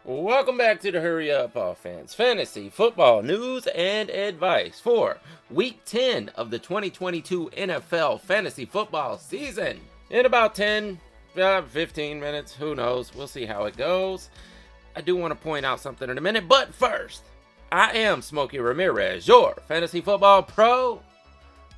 Welcome back to the Hurry Up Offense Fantasy Football News and Advice for Week 10 of the 2022 NFL Fantasy Football season. In about 15 minutes, who knows, we'll see how it goes. I do want to point out something in a minute, but first, I am Smokey Rameriz, your Fantasy Football Pro.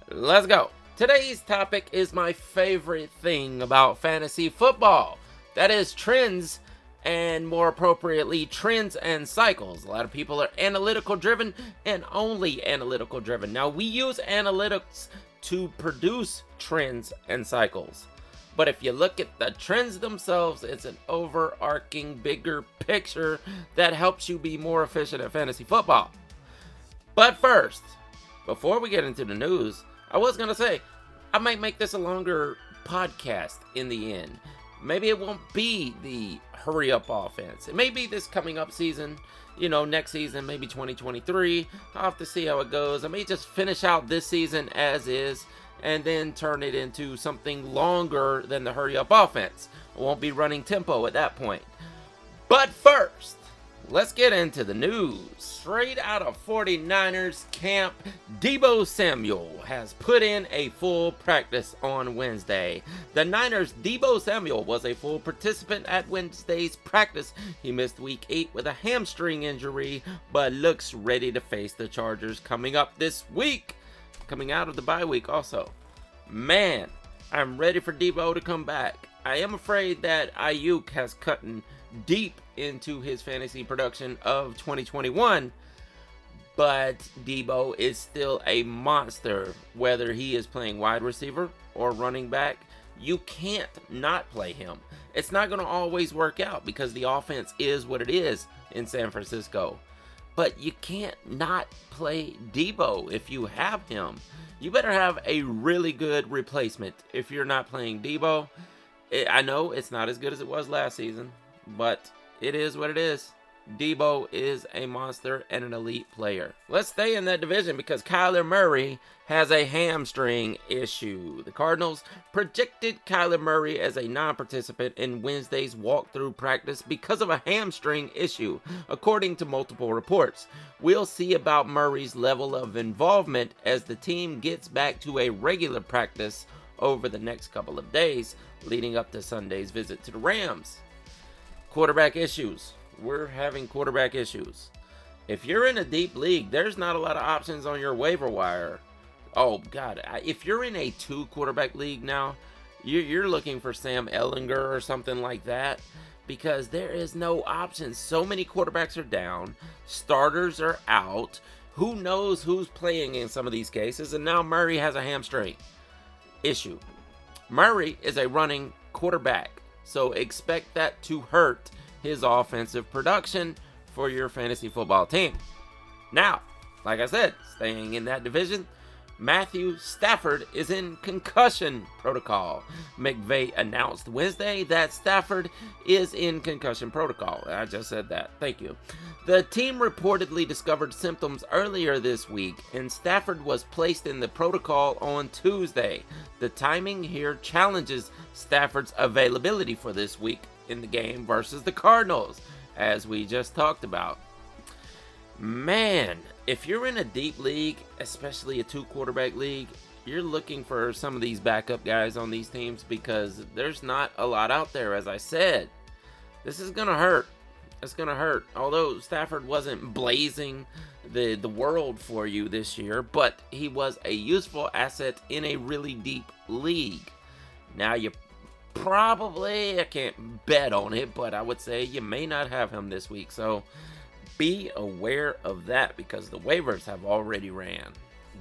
Let's go. Today's topic is my favorite thing about fantasy football. That is trends, and more appropriately, trends and cycles. A lot of people are analytical driven and only analytical driven. Now, we use analytics to produce trends and cycles. But if you look at the trends themselves, it's an overarching, bigger picture that helps you be more efficient at fantasy football. But first, before we get into the news, I was going to say, I might make this a longer podcast in the end. Maybe it won't be the hurry up offense. It may be this coming up season, next season, maybe 2023. I'll have to see how it goes. I may just finish out this season as is and then turn it into something longer than the hurry up offense. I won't be running tempo at that point. But first, let's get into the news. Straight out of 49ers camp, Deebo Samuel has put in a full practice on Wednesday. The Niners' Deebo Samuel was a full participant at Wednesday's practice. He missed week 8 with a hamstring injury, but looks ready to face the Chargers coming up this week. Coming out of the bye week also. Man, I'm ready for Deebo to come back. I am afraid that Ayuk has cut deep into his fantasy production of 2021, but Deebo is still a monster. Whether he is playing wide receiver or running back, you can't not play him. It's not going to always work out because the offense is what it is in San Francisco. But you can't not play Deebo if you have him. You better have a really good replacement if you're not playing Deebo. I know it's not as good as it was last season, but it is what it is. Deebo is a monster and an elite player. Let's stay in that division because Kyler Murray has a hamstring issue. The Cardinals projected Kyler Murray as a non-participant in Wednesday's walkthrough practice because of a hamstring issue, according to multiple reports. We'll see about Murray's level of involvement as the team gets back to a regular practice over the next couple of days, leading up to Sunday's visit to the Rams. Quarterback issues. We're having quarterback issues. If you're in a deep league, there's not a lot of options on your waiver wire. Oh, God. If you're in a 2-quarterback league now, you're looking for Sam Ehlinger or something like that because there is no options. So many quarterbacks are down. Starters are out. Who knows who's playing in some of these cases? And now Murray has a hamstring issue. Murray is a running quarterback, so expect that to hurt his offensive production for your fantasy football team. Now, like I said, staying in that division, Matthew Stafford is in concussion protocol. McVay announced Wednesday that Stafford is in concussion protocol. I just said that. Thank you. The team reportedly discovered symptoms earlier this week, and Stafford was placed in the protocol on Tuesday. The timing here challenges Stafford's availability for this week in the game versus the Cardinals, as we just talked about. Man, if you're in a deep league, especially a 2-quarterback league, you're looking for some of these backup guys on these teams because there's not a lot out there, as I said. This is going to hurt. It's going to hurt. Although Stafford wasn't blazing the world for you this year, but he was a useful asset in a really deep league. Now you probably, I can't bet on it, but I would say you may not have him this week. So be aware of that because the waivers have already ran.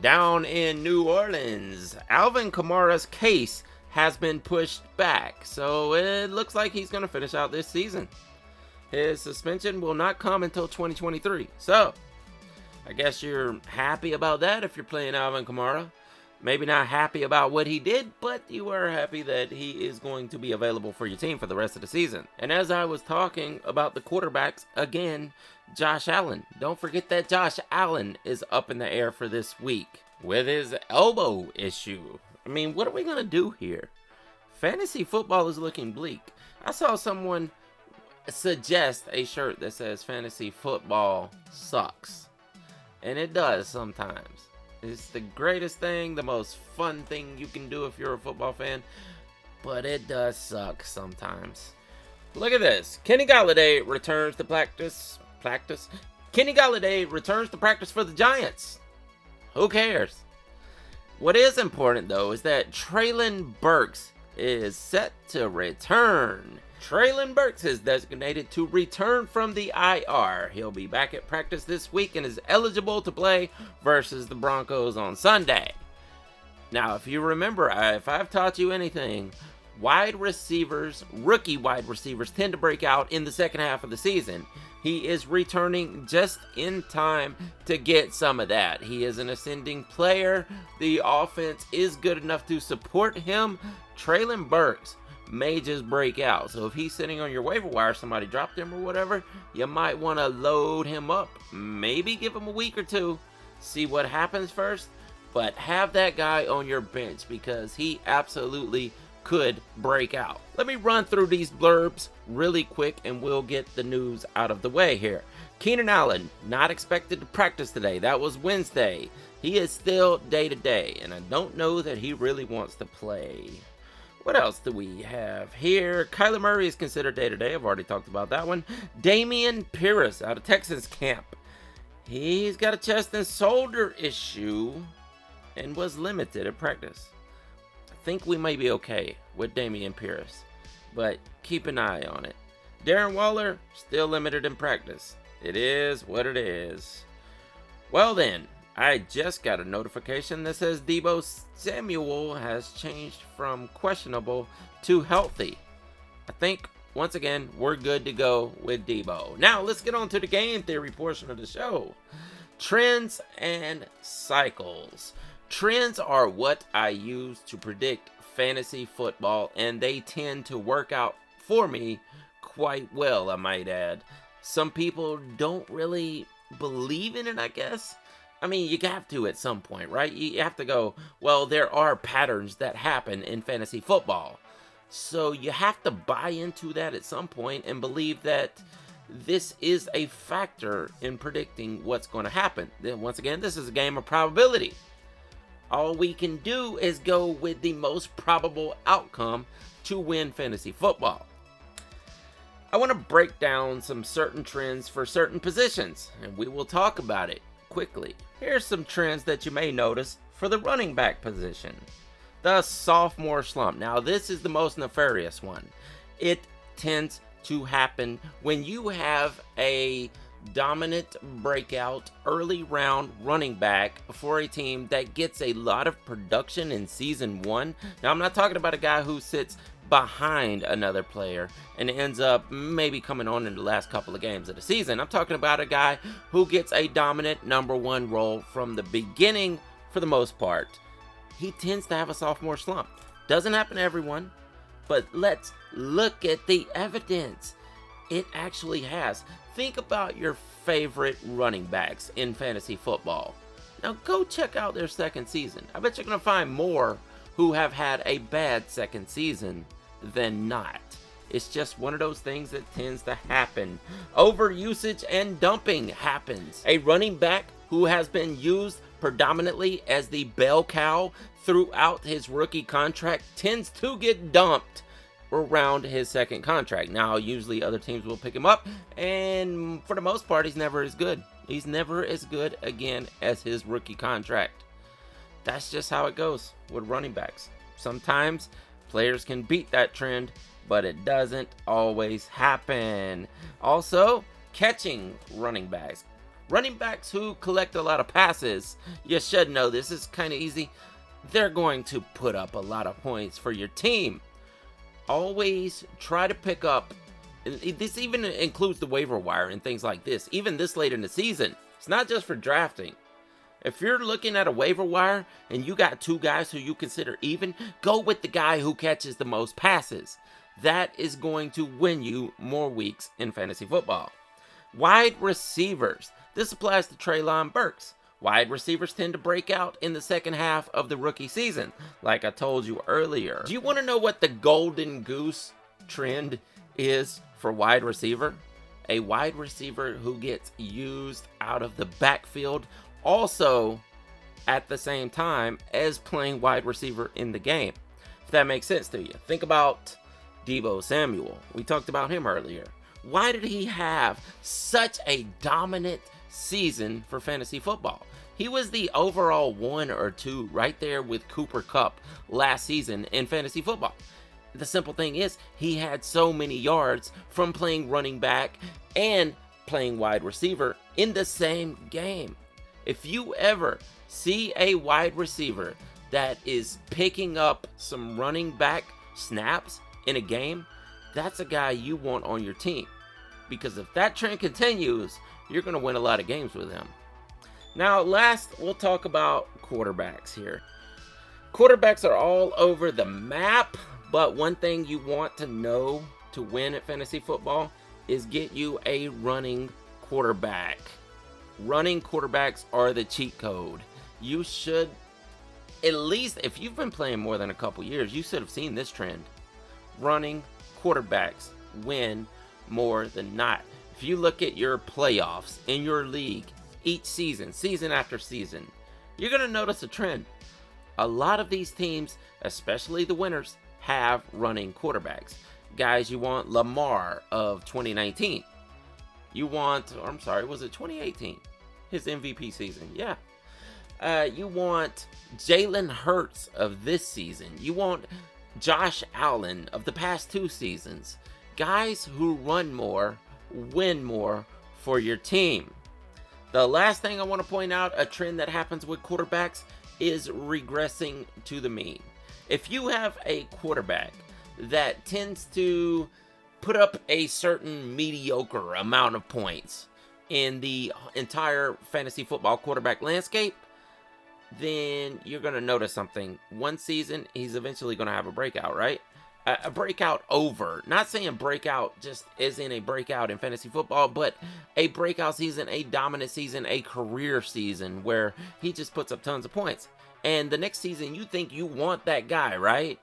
Down in New Orleans, Alvin Kamara's case has been pushed back. So it looks like he's going to finish out this season. His suspension will not come until 2023. So I guess you're happy about that if you're playing Alvin Kamara. Maybe not happy about what he did, but you are happy that he is going to be available for your team for the rest of the season. And as I was talking about the quarterbacks, again, Josh Allen. Don't forget that Josh Allen is up in the air for this week with his elbow issue. I mean, what are we going to do here? Fantasy football is looking bleak. I saw someone suggest a shirt that says fantasy football sucks. And it does sometimes. It's the greatest thing, the most fun thing you can do if you're a football fan. But it does suck sometimes. Look at this. Kenny Golladay returns to practice. Kenny Golladay returns to practice for the Giants. Who cares? What is important, though, is that Treylon Burks is set to return. Treylon Burks is designated to return from the IR. He'll be back at practice this week and is eligible to play versus the Broncos on Sunday. Now, if you remember, if I've taught you anything, wide receivers, rookie wide receivers, tend to break out in the second half of the season. He is returning just in time to get some of that. He is an ascending player. The offense is good enough to support him. Treylon Burks may just break out. So if he's sitting on your waiver wire, somebody dropped him or whatever, you might want to load him up. Maybe give him a week or two. See what happens first. But have that guy on your bench because he absolutely could break out. Let me run through these blurbs really quick and we'll get the news out of the way here. Keenan Allen, not expected to practice today. That was Wednesday. He is still day-to-day, and I don't know that he really wants to play. What else do we have here? Kyler Murray is considered day-to-day. I've already talked about that one. Dameon Pierce out of Texans camp. He's got a chest and shoulder issue and was limited at practice. I think we may be okay with Dameon Pierce, but keep an eye on it. Darren Waller, still limited in practice. It is what it is. Well then, I just got a notification that says Deebo Samuel has changed from questionable to healthy. I think, once again, we're good to go with Deebo. Now, let's get on to the game theory portion of the show. Trends and cycles. Trends are what I use to predict fantasy football, and they tend to work out for me quite well, I might add. Some people don't really believe in it, I guess. I mean, you have to at some point, right? You have to go, well, there are patterns that happen in fantasy football. So you have to buy into that at some point and believe that this is a factor in predicting what's going to happen. Then once again, this is a game of probability. All we can do is go with the most probable outcome to win fantasy football. I want to break down some certain trends for certain positions, and we will talk about it quickly. Here's some trends that you may notice for the running back position. The sophomore slump. Now, this is the most nefarious one. It tends to happen when you have a dominant breakout early round running back for a team that gets a lot of production in season one. Now, I'm not talking about a guy who sits behind another player and ends up maybe coming on in the last couple of games of the season. I'm talking about a guy who gets a dominant number one role from the beginning for the most part. He tends to have a sophomore slump. Doesn't happen to everyone, but let's look at the evidence. It actually has. Think about your favorite running backs in fantasy football. Now go check out their second season. I bet you're going to find more who have had a bad second season than not. It's just one of those things that tends to happen. Overusage and dumping happens. A running back who has been used predominantly as the bell cow throughout his rookie contract tends to get dumped around his second contract. Now, usually other teams will pick him up, and for the most part, he's never as good. He's never as good again as his rookie contract. That's just how it goes with running backs. Sometimes players can beat that trend, but it doesn't always happen. Also, catching running backs. Running backs who collect a lot of passes, you should know this is kind of easy. They're going to put up a lot of points for your team. Always try to pick up, this even includes the waiver wire and things like this, even this late in the season. It's not just for drafting. If you're looking at a waiver wire and you got two guys who you consider even, go with the guy who catches the most passes. That is going to win you more weeks in fantasy football. Wide receivers. This applies to Treylon Burks. Wide receivers tend to break out in the second half of the rookie season, like I told you earlier. Do you want to know what the golden goose trend is for wide receiver, a wide receiver who gets used out of the backfield also at the same time as playing wide receiver in the game. If that makes sense to you. Think about Deebo Samuel. We talked about him earlier. Why did he have such a dominant season for fantasy football? He was the overall 1 or 2 right there with Cooper Kupp last season in fantasy football. The simple thing is, he had so many yards from playing running back and playing wide receiver in the same game. If you ever see a wide receiver that is picking up some running back snaps in a game, that's a guy you want on your team. Because if that trend continues, you're going to win a lot of games with him. Now, last, we'll talk about quarterbacks here. Quarterbacks are all over the map, but one thing you want to know to win at fantasy football is get you a running quarterback. Running quarterbacks are the cheat code. You should, at least if you've been playing more than a couple years, you should have seen this trend. Running quarterbacks win more than not. If you look at your playoffs in your league each season, season after season, you're going to notice a trend. A lot of these teams, especially the winners, have running quarterbacks. Guys, you want Lamar of 2019. You want, or I'm sorry, was it 2018? His MVP season, yeah. You want Jalen Hurts of this season. You want Josh Allen of the past 2 seasons. Guys who run more, win more for your team. The last thing I want to point out, a trend that happens with quarterbacks, is regressing to the mean. If you have a quarterback that tends to put up a certain mediocre amount of points in the entire fantasy football quarterback landscape, then you're going to notice something. One season, he's eventually going to have a breakout, right? A breakout over. Not saying breakout just as in a breakout in fantasy football, but a breakout season, a dominant season, a career season where he just puts up tons of points. And the next season, you think you want that guy, right?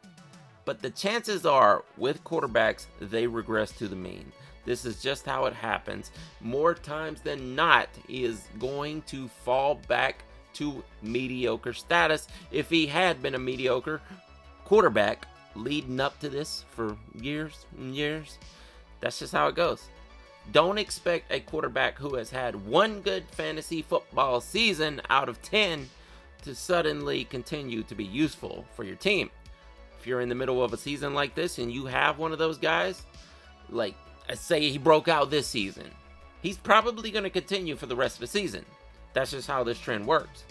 But the chances are, with quarterbacks, they regress to the mean. This is just how it happens. More times than not, he is going to fall back to mediocre status if he had been a mediocre quarterback leading up to this for years and years. That's just how it goes. Don't expect a quarterback who has had one good fantasy football season out of 10 to suddenly continue to be useful for your team. If you're in the middle of a season like this and you have one of those guys, like say he broke out this season, he's probably going to continue for the rest of the season. That's just how this trend works.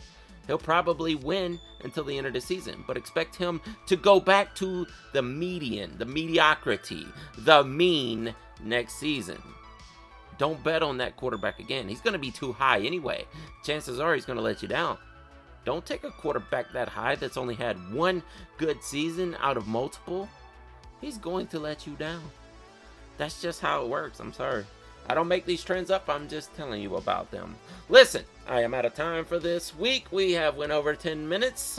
He'll probably win until the end of the season, but expect him to go back to the median, the mediocrity, the mean next season. Don't bet on that quarterback again. He's going to be too high anyway. Chances are he's going to let you down. Don't take a quarterback that high that's only had one good season out of multiple. He's going to let you down. That's just how it works. I'm sorry. I don't make these trends up. I'm just telling you about them. Listen, I am out of time for this week. We have went over 10 minutes.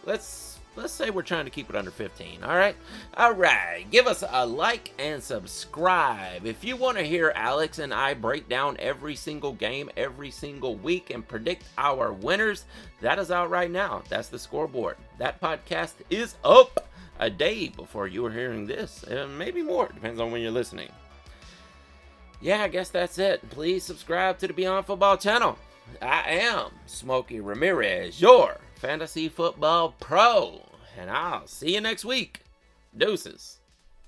Let's say we're trying to keep it under 15. All right. Give us a like and subscribe. If you want to hear Alex and I break down every single game every single week and predict our winners, that is out right now. That's the scoreboard. That podcast is up a day before you are hearing this. Maybe more. Depends on when you're listening. Yeah, I guess that's it. Please subscribe to the Beyond Football channel. I am Smokey Rameriz, your fantasy football pro, and I'll see you next week. Deuces.